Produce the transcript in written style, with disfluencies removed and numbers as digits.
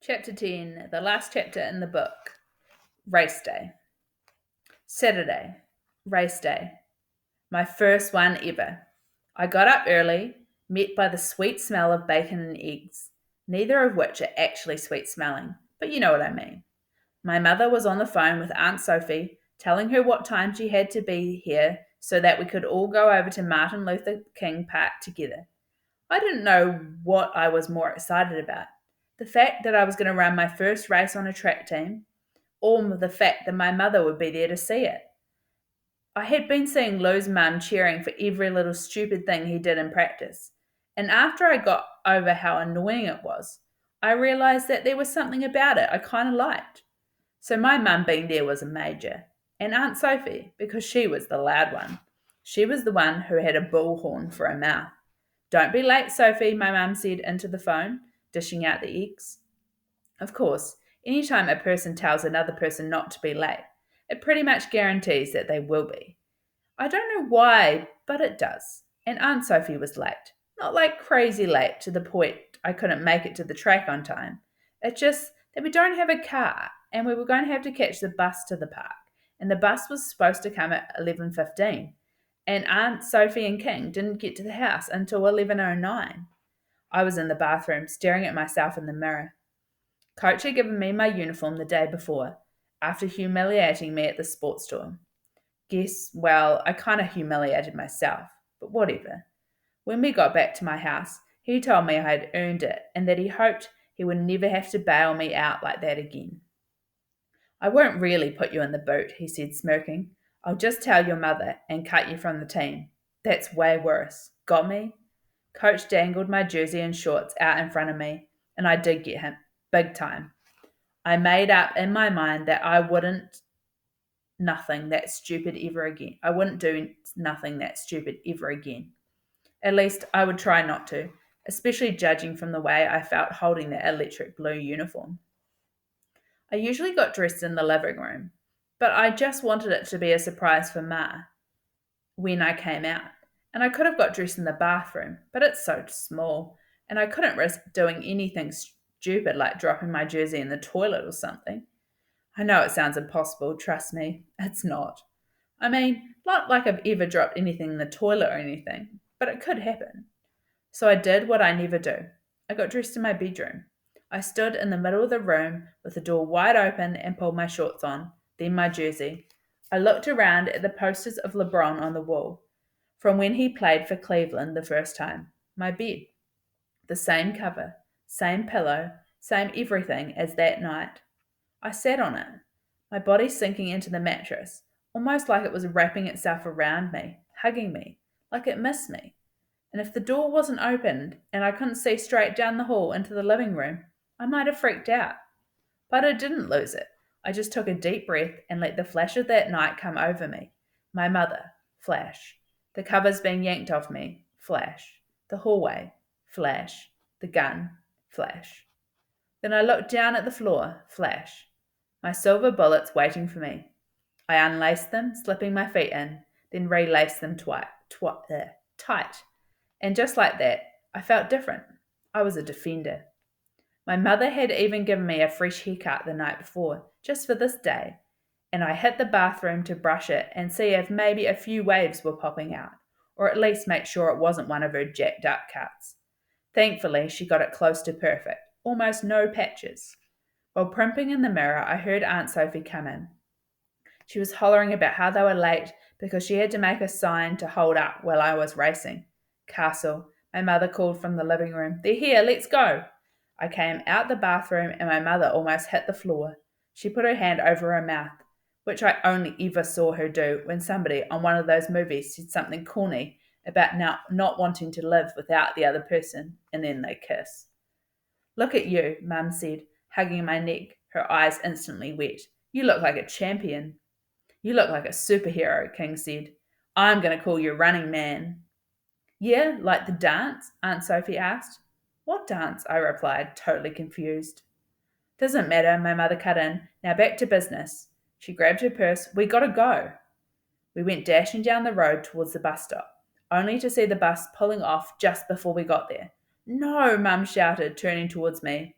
Chapter 10, the last chapter in the book. Race day. Saturday. Race day. My first one ever. I got up early, met by the sweet smell of bacon and eggs, neither of which are actually sweet smelling, but you know what I mean. My mother was on the phone with Aunt Sophie, telling her what time she had to be here so that we could all go over to Martin Luther King Park together. I didn't know what I was more excited about. The fact that I was going to run my first race on a track team, or the fact that my mother would be there to see it. I had been seeing Lou's mum cheering for every little stupid thing he did in practice, and after I got over how annoying it was, I realised that there was something about it I kind of liked. So my mum being there was a major, and Aunt Sophie, because she was the loud one. She was the one who had a bullhorn for a mouth. Don't be late, Sophie, my mum said into the phone, dishing out the eggs. Of course, any time a person tells another person not to be late, it pretty much guarantees that they will be. I don't know why, but it does. And Aunt Sophie was late. Not like crazy late to the point I couldn't make it to the track on time. It's just that we don't have a car and we were going to have to catch the bus to the park. And the bus was supposed to come at 11:15. And Aunt Sophie and King didn't get to the house until 11:09. I was in the bathroom staring at myself in the mirror. Coach had given me my uniform the day before, after humiliating me at the sports store. I kind of humiliated myself, but whatever. When we got back to my house, he told me I had earned it and that he hoped he would never have to bail me out like that again. I won't really put you in the boot, he said, smirking. I'll just tell your mother and cut you from the team. That's way worse. Got me? Coach dangled my jersey and shorts out in front of me, and I did get him. Big time. I made up in my mind that I wouldn't nothing that stupid ever again. I wouldn't do nothing that stupid ever again. At least I would try not to, especially judging from the way I felt holding the electric blue uniform. I usually got dressed in the living room, but I just wanted it to be a surprise for Ma when I came out. And I could have got dressed in the bathroom, but it's so small, and I couldn't risk doing anything stupid like dropping my jersey in the toilet or something. I know it sounds impossible, trust me, it's not. I mean, not like I've ever dropped anything in the toilet or anything, but it could happen. So I did what I never do. I got dressed in my bedroom. I stood in the middle of the room with the door wide open and pulled my shorts on, then my jersey. I looked around at the posters of LeBron on the wall, from when he played for Cleveland the first time. My bed. The same cover, same pillow, same everything as that night. I sat on it, my body sinking into the mattress, almost like it was wrapping itself around me, hugging me, like it missed me. And if the door wasn't opened and I couldn't see straight down the hall into the living room, I might have freaked out. But I didn't lose it. I just took a deep breath and let the flash of that night come over me. My mother, flash. The covers being yanked off me, flash. The hallway, flash. The gun, flash. Then I looked down at the floor, flash. My silver bullets waiting for me. I unlaced them, slipping my feet in, then relaced them tight. And just like that, I felt different. I was a defender. My mother had even given me a fresh haircut the night before, just for this day, and I hit the bathroom to brush it and see if maybe a few waves were popping out, or at least make sure it wasn't one of her jacked up cuts. Thankfully, she got it close to perfect, almost no patches. While primping in the mirror, I heard Aunt Sophie come in. She was hollering about how they were late because she had to make a sign to hold up while I was racing. Castle, my mother called from the living room. They're here, let's go. I came out the bathroom and my mother almost hit the floor. She put her hand over her mouth, which I only ever saw her do when somebody on one of those movies said something corny about not wanting to live without the other person, and then they kiss. Look at you, Mum said, hugging my neck, her eyes instantly wet. You look like a champion. You look like a superhero, King said. I'm going to call you Running Man. Yeah, like the dance? Aunt Sophie asked. What dance? I replied, totally confused. Doesn't matter, my mother cut in. Now back to business. She grabbed her purse. We gotta go. We went dashing down the road towards the bus stop, only to see the bus pulling off just before we got there. No, Mum shouted, turning towards me.